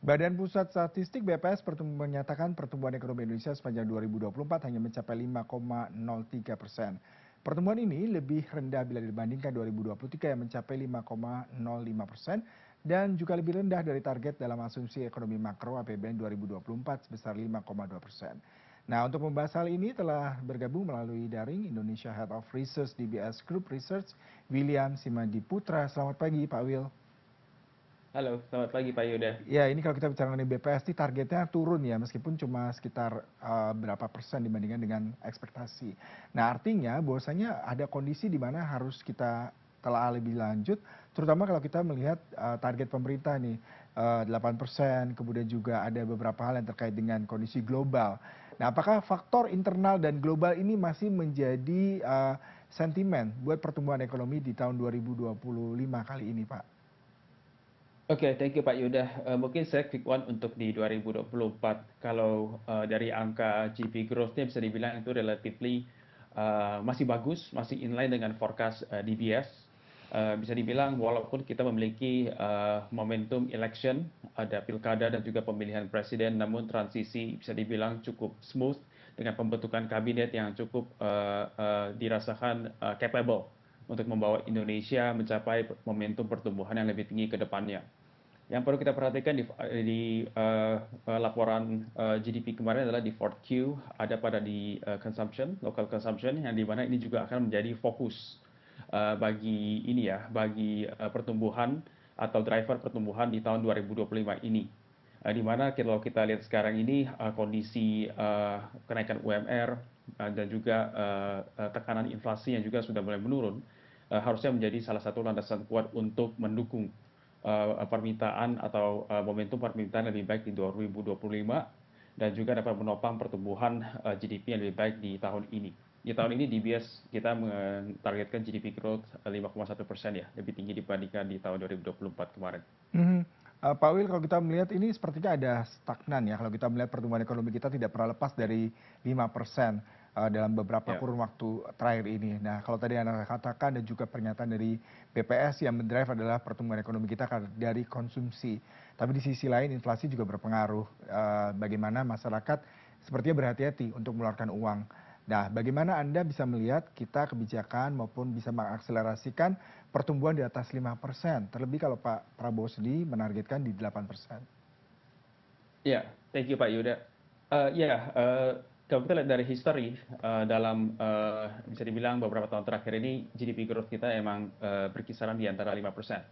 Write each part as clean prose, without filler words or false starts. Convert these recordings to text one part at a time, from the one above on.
Badan Pusat Statistik BPS menyatakan pertumbuhan ekonomi Indonesia sepanjang 2024 hanya mencapai 5,03%. Pertumbuhan ini lebih rendah bila dibandingkan 2023 yang mencapai 5,05% dan juga lebih rendah dari target dalam asumsi ekonomi makro APBN 2024 sebesar 5,2%. Nah, untuk membahas hal ini telah bergabung melalui daring Indonesia Head of Research DBS Group Research, William Simadiputra. Selamat pagi, Pak Will. Halo, selamat pagi Pak Yuda. Ya, ini kalau kita bicara mengenai BPS ini targetnya turun ya, meskipun cuma sekitar berapa persen dibandingkan dengan ekspektasi. Nah, artinya bahwasanya ada kondisi di mana harus kita telah lebih lanjut, terutama kalau kita melihat target pemerintah nih 8%, kemudian juga ada beberapa hal yang terkait dengan kondisi global. Nah, apakah faktor internal dan global ini masih menjadi sentimen buat pertumbuhan ekonomi di tahun 2025 kali ini, Pak? Oke, thank you Pak Yuda. Mungkin saya quick one untuk di 2024. Kalau dari angka GDP growth-nya bisa dibilang itu relatively masih bagus, masih inline dengan forecast DBS. Bisa dibilang walaupun kita memiliki momentum election, ada pilkada dan juga pemilihan presiden, namun transisi bisa dibilang cukup smooth dengan pembentukan kabinet yang cukup dirasakan capable untuk membawa Indonesia mencapai momentum pertumbuhan yang lebih tinggi ke depannya. Yang perlu kita perhatikan di laporan GDP kemarin adalah di 4Q ada pada di consumption, local consumption, yang di mana ini juga akan menjadi fokus bagi pertumbuhan atau driver pertumbuhan di tahun 2025 ini. Di mana kalau kita lihat sekarang ini kondisi kenaikan UMR dan juga tekanan inflasi yang juga sudah mulai menurun, harusnya menjadi salah satu landasan kuat untuk mendukung permintaan atau momentum permintaan lebih baik di 2025 dan juga dapat menopang pertumbuhan GDP yang lebih baik di tahun ini. Di tahun ini DBS kita mentargetkan GDP growth 5,1% ya, lebih tinggi dibandingkan di tahun 2024 kemarin. Mhm. Pak Wil, kalau kita melihat ini sepertinya ada stagnan ya, kalau kita melihat pertumbuhan ekonomi kita tidak pernah lepas dari 5% dalam beberapa Ya. kurun waktu terakhir ini. Nah, kalau tadi Anda katakan dan juga pernyataan dari BPS yang mendrive adalah pertumbuhan ekonomi kita dari konsumsi. Tapi di sisi lain inflasi juga berpengaruh, bagaimana masyarakat sepertinya berhati-hati untuk mengeluarkan uang. Nah, bagaimana Anda bisa melihat kita kebijakan maupun bisa mengakselerasikan pertumbuhan di atas 5%, terlebih kalau Pak Prabowo sendiri menargetkan di 8%. Ya, thank you Pak Yuda. Kalau kita lihat dari history dalam bisa dibilang beberapa tahun terakhir ini GDP growth kita emang berkisaran di antara 5%.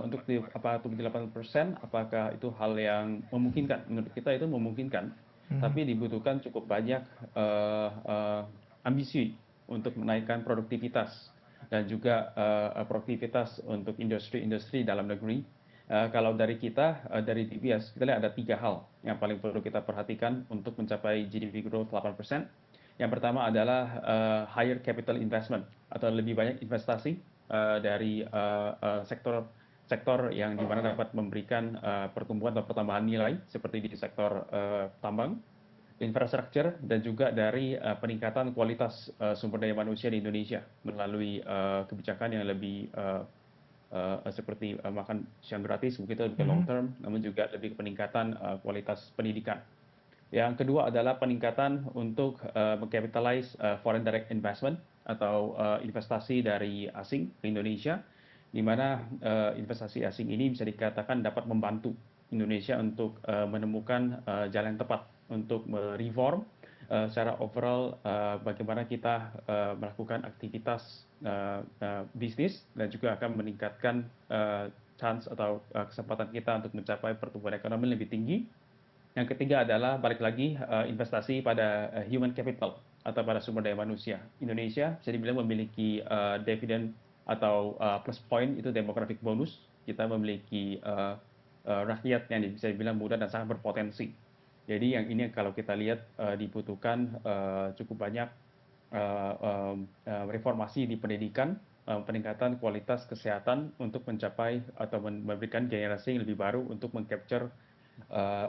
Untuk di 8%, apakah itu hal yang memungkinkan? Menurut kita itu memungkinkan, Mhm. tapi dibutuhkan cukup banyak ambisi untuk menaikkan produktivitas dan juga produktivitas untuk industri-industri dalam negeri. Kalau dari kita, dari DBS, kita lihat ada 3 hal yang paling perlu kita perhatikan untuk mencapai GDP growth 8%. Yang pertama adalah higher capital investment atau lebih banyak investasi dari sektor sektor yang dimana dapat memberikan pertumbuhan atau pertambahan nilai seperti di sektor tambang, infrastruktur, dan juga dari peningkatan kualitas sumber daya manusia di Indonesia melalui kebijakan yang lebih seperti makan siang gratis, begitu lebih ke long Mhm. term, namun juga lebih ke peningkatan kualitas pendidikan. Yang kedua adalah peningkatan untuk mengcapitalize foreign direct investment atau investasi dari asing ke Indonesia, di mana investasi asing ini bisa dikatakan dapat membantu Indonesia untuk menemukan jalan yang tepat untuk mereform secara overall bagaimana kita melakukan aktivitas bisnis dan juga akan meningkatkan chance atau kesempatan kita untuk mencapai pertumbuhan ekonomi lebih tinggi. Yang ketiga adalah balik lagi investasi pada human capital atau pada sumber daya manusia. Indonesia bisa dibilang memiliki dividen atau plus point itu demographic bonus. Kita memiliki rakyat yang bisa dibilang muda dan sangat berpotensi. Jadi yang ini kalau kita lihat dibutuhkan cukup banyak reformasi di pendidikan, peningkatan kualitas kesehatan untuk mencapai atau memberikan generasi yang lebih baru untuk mengcapture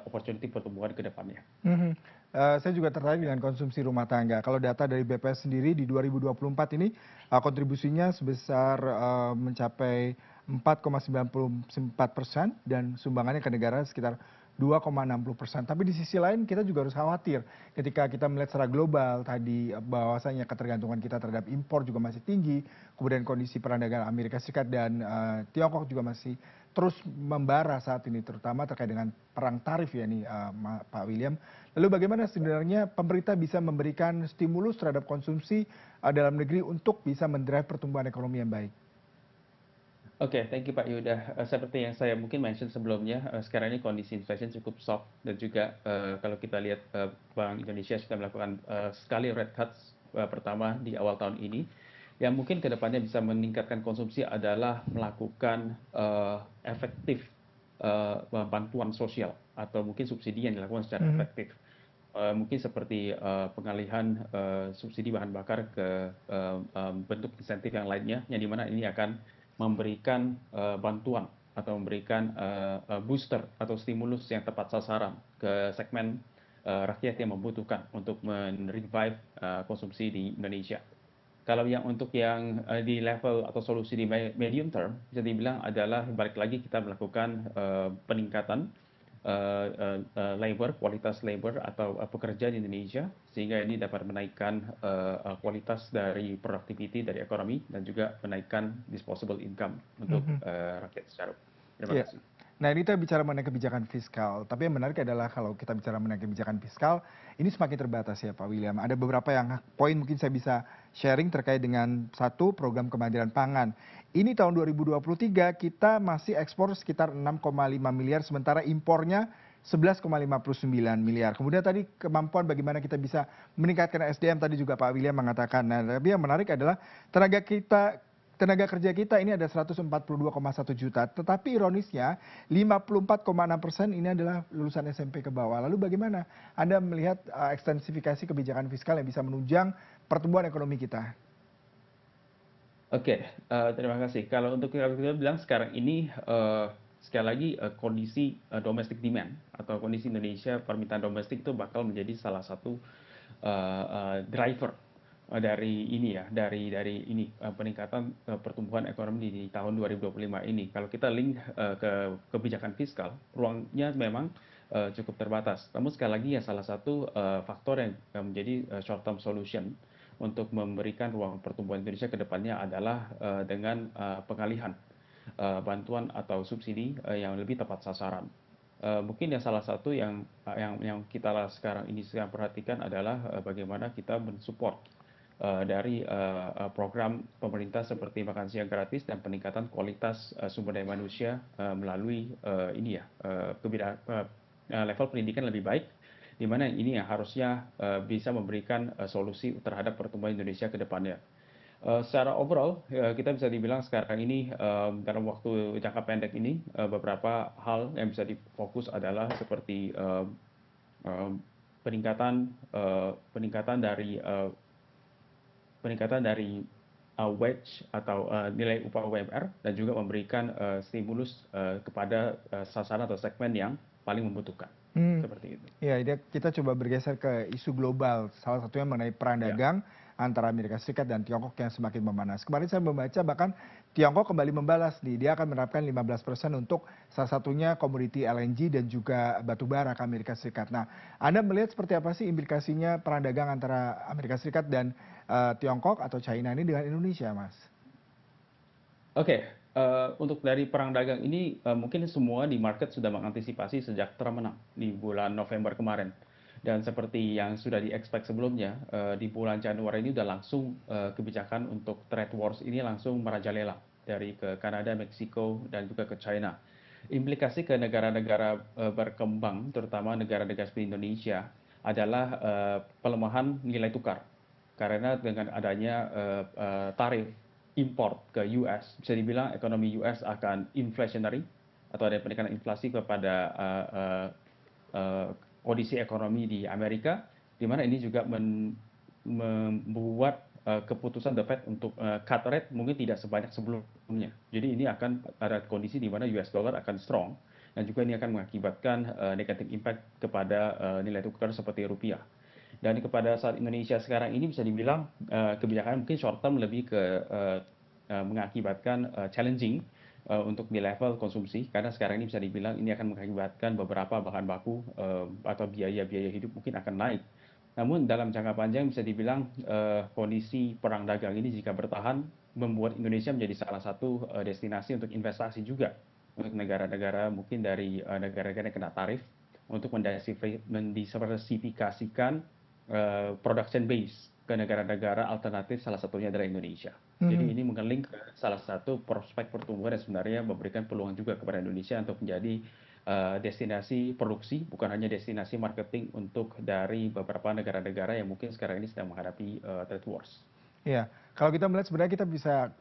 opportunity pertumbuhan ke depannya. Mhm. Saya juga tertarik dengan konsumsi rumah tangga. Kalau data dari BPS sendiri di 2024 ini, kontribusinya sebesar mencapai 4,94% dan sumbangannya ke negara sekitar 2,60%. Tapi di sisi lain kita juga harus khawatir ketika kita melihat secara global tadi bahwasanya ketergantungan kita terhadap impor juga masih tinggi, kemudian kondisi perang dagang Amerika Serikat dan Tiongkok juga masih terus membara saat ini, terutama terkait dengan perang tarif ya nih Pak William. Lalu bagaimana sebenarnya pemerintah bisa memberikan stimulus terhadap konsumsi dalam negeri untuk bisa mendrive pertumbuhan ekonomi yang baik? Oke, thank you Pak Yuda. Seperti yang saya mungkin mention sebelumnya, sekarang ini kondisi inflation cukup soft dan juga kalau kita lihat Bank Indonesia sudah melakukan sekali rate cuts pertama di awal tahun ini, yang mungkin kedepannya bisa meningkatkan konsumsi adalah melakukan efektif bantuan sosial atau mungkin subsidi yang dilakukan secara Mhm. efektif. Mungkin seperti pengalihan subsidi bahan bakar ke bentuk insentif yang lainnya, yang dimana ini akan memberikan bantuan atau memberikan booster atau stimulus yang tepat sasaran ke segmen rakyat yang membutuhkan untuk men-revive konsumsi di Indonesia. Kalau yang untuk yang di level atau solusi di medium term, bisa dibilang adalah balik lagi kita melakukan peningkatan labor, kualitas labor atau pekerja di Indonesia, sehingga ini dapat menaikkan kualitas dari productivity dari ekonomi dan juga menaikkan disposable income untuk Mhm. rakyat secara umum. Terima Iya. kasih. Nah, ini kita bicara mengenai kebijakan fiskal, tapi yang menarik adalah kalau kita bicara mengenai kebijakan fiskal, ini semakin terbatas ya Pak William. Ada beberapa yang poin mungkin saya bisa sharing terkait dengan satu program kemandirian pangan. Ini tahun 2023 kita masih ekspor sekitar 6,5 miliar, sementara impornya 11,59 miliar. Kemudian tadi kemampuan bagaimana kita bisa meningkatkan SDM tadi juga Pak William mengatakan. Nah, tapi yang menarik adalah tenaga kerja kita ini ada 142,1 juta, tetapi ironisnya 54,6% ini adalah lulusan SMP ke bawah. Lalu bagaimana Anda melihat ekstensifikasi kebijakan fiskal yang bisa menunjang pertumbuhan ekonomi kita? Oke, terima kasih. Kalau untuk yang kita bilang sekarang ini, sekali lagi, kondisi domestic demand atau kondisi Indonesia permintaan domestik itu bakal menjadi salah satu driver dari ini ya, dari ini peningkatan pertumbuhan ekonomi di tahun 2025 ini. Kalau kita link ke kebijakan fiskal, ruangnya memang cukup terbatas. Namun sekali lagi ya salah satu faktor yang menjadi short term solution untuk memberikan ruang pertumbuhan Indonesia ke depannya adalah dengan pengalihan bantuan atau subsidi yang lebih tepat sasaran. Mungkin yang salah satu yang kita sekarang ini sedang perhatikan adalah bagaimana kita mensupport dari program pemerintah seperti makan siang gratis dan peningkatan kualitas sumber daya manusia melalui ini ya level pendidikan lebih baik, di mana ini yang harusnya bisa memberikan solusi terhadap pertumbuhan Indonesia ke depannya. Secara overall, kita bisa dibilang sekarang ini dalam waktu jangka pendek ini beberapa hal yang bisa difokus adalah seperti peningkatan peningkatan dari wage atau nilai upah UMR dan juga memberikan stimulus kepada sasaran atau segmen yang paling membutuhkan. Hmm. Seperti itu. Ya, ini kita coba bergeser ke isu global. Salah satunya mengenai perang Ya. dagang antara Amerika Serikat dan Tiongkok yang semakin memanas. Kemarin saya membaca bahkan Tiongkok kembali membalas nih. Dia akan menerapkan 15% untuk salah satunya komoditi LNG dan juga batu bara ke Amerika Serikat. Nah, Anda melihat seperti apa sih implikasinya perang dagang antara Amerika Serikat dan Tiongkok atau China ini dengan Indonesia, Mas? Oke, untuk dari perang dagang ini mungkin semua di market sudah mengantisipasi sejak Trump menang di bulan November kemarin. Dan seperti yang sudah di-expect sebelumnya, di bulan Januari ini sudah langsung kebijakan untuk trade wars ini langsung merajalela dari ke Kanada, Meksiko, dan juga ke China. Implikasi ke negara-negara berkembang, terutama negara-negara seperti Indonesia, adalah pelemahan nilai tukar. Karena dengan adanya tarif import ke US, bisa dibilang ekonomi US akan inflationary atau ada peningkatan inflasi kepada kondisi ekonomi di Amerika, di mana ini juga membuat keputusan The Fed untuk cut rate mungkin tidak sebanyak sebelumnya. Jadi ini akan ada kondisi di mana US dollar akan strong dan juga ini akan mengakibatkan negative impact kepada nilai tukar seperti rupiah. Dan kepada saat Indonesia sekarang ini bisa dibilang kebijakan mungkin short term lebih ke mengakibatkan challenging untuk di level konsumsi, karena sekarang ini bisa dibilang ini akan mengakibatkan beberapa bahan baku atau biaya-biaya hidup mungkin akan naik. Namun dalam jangka panjang bisa dibilang kondisi perang dagang ini jika bertahan membuat Indonesia menjadi salah satu destinasi untuk investasi juga untuk negara-negara mungkin dari negara-negara yang kena tarif untuk mendiversifikasikan production base ke negara-negara alternatif, salah satunya adalah Indonesia. Jadi Mhm. ini mengeling ke salah satu prospek pertumbuhan yang sebenarnya memberikan peluang juga kepada Indonesia untuk menjadi destinasi produksi, bukan hanya destinasi marketing untuk dari beberapa negara-negara yang mungkin sekarang ini sedang menghadapi trade wars. Iya, kalau kita melihat sebenarnya kita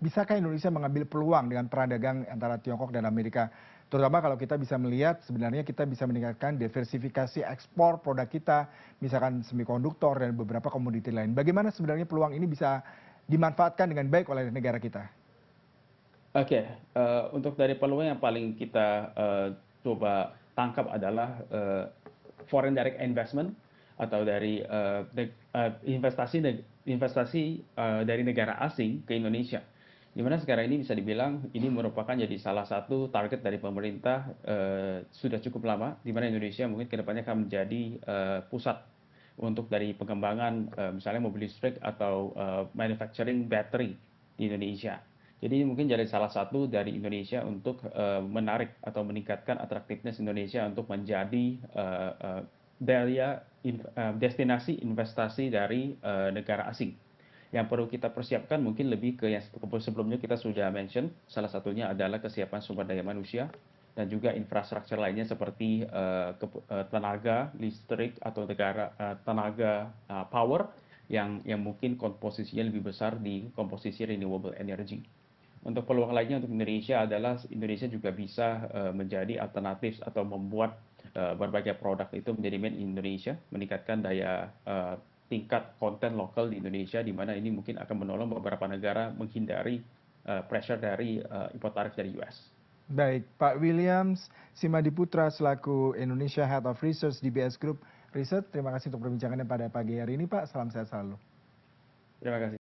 bisakah Indonesia mengambil peluang dengan perang dagang antara Tiongkok dan Amerika? Terutama kalau kita bisa melihat sebenarnya kita bisa meningkatkan diversifikasi ekspor produk kita, misalkan semikonduktor dan beberapa komoditi lain. Bagaimana sebenarnya peluang ini bisa dimanfaatkan dengan baik oleh negara kita? Oke, untuk dari peluang yang paling kita coba tangkap adalah foreign direct investment atau dari investasi dari negara asing ke Indonesia. Di mana sekarang ini bisa dibilang ini merupakan jadi salah satu target dari pemerintah sudah cukup lama, di mana Indonesia mungkin kedepannya akan menjadi pusat untuk dari pengembangan misalnya mobil listrik atau manufacturing battery di Indonesia. Jadi ini mungkin jadi salah satu dari Indonesia untuk menarik atau meningkatkan atraktifnya Indonesia untuk menjadi destinasi investasi dari negara asing. Yang perlu kita persiapkan mungkin lebih ke yang sebelumnya kita sudah mention, salah satunya adalah kesiapan sumber daya manusia dan juga infrastruktur lainnya seperti tenaga listrik atau tenaga power yang mungkin komposisinya lebih besar di komposisi renewable energy. Untuk peluang lainnya untuk Indonesia adalah Indonesia juga bisa menjadi alternatif atau membuat berbagai produk itu menjadi made in Indonesia, meningkatkan daya tingkat konten lokal di Indonesia, di mana ini mungkin akan menolong beberapa negara menghindari pressure dari impor tarif dari US. Baik, Pak Williams Simadiputra selaku Indonesia Head of Research di BS Group Research, terima kasih untuk perbincangannya pada pagi hari ini Pak, salam sehat selalu. Terima kasih.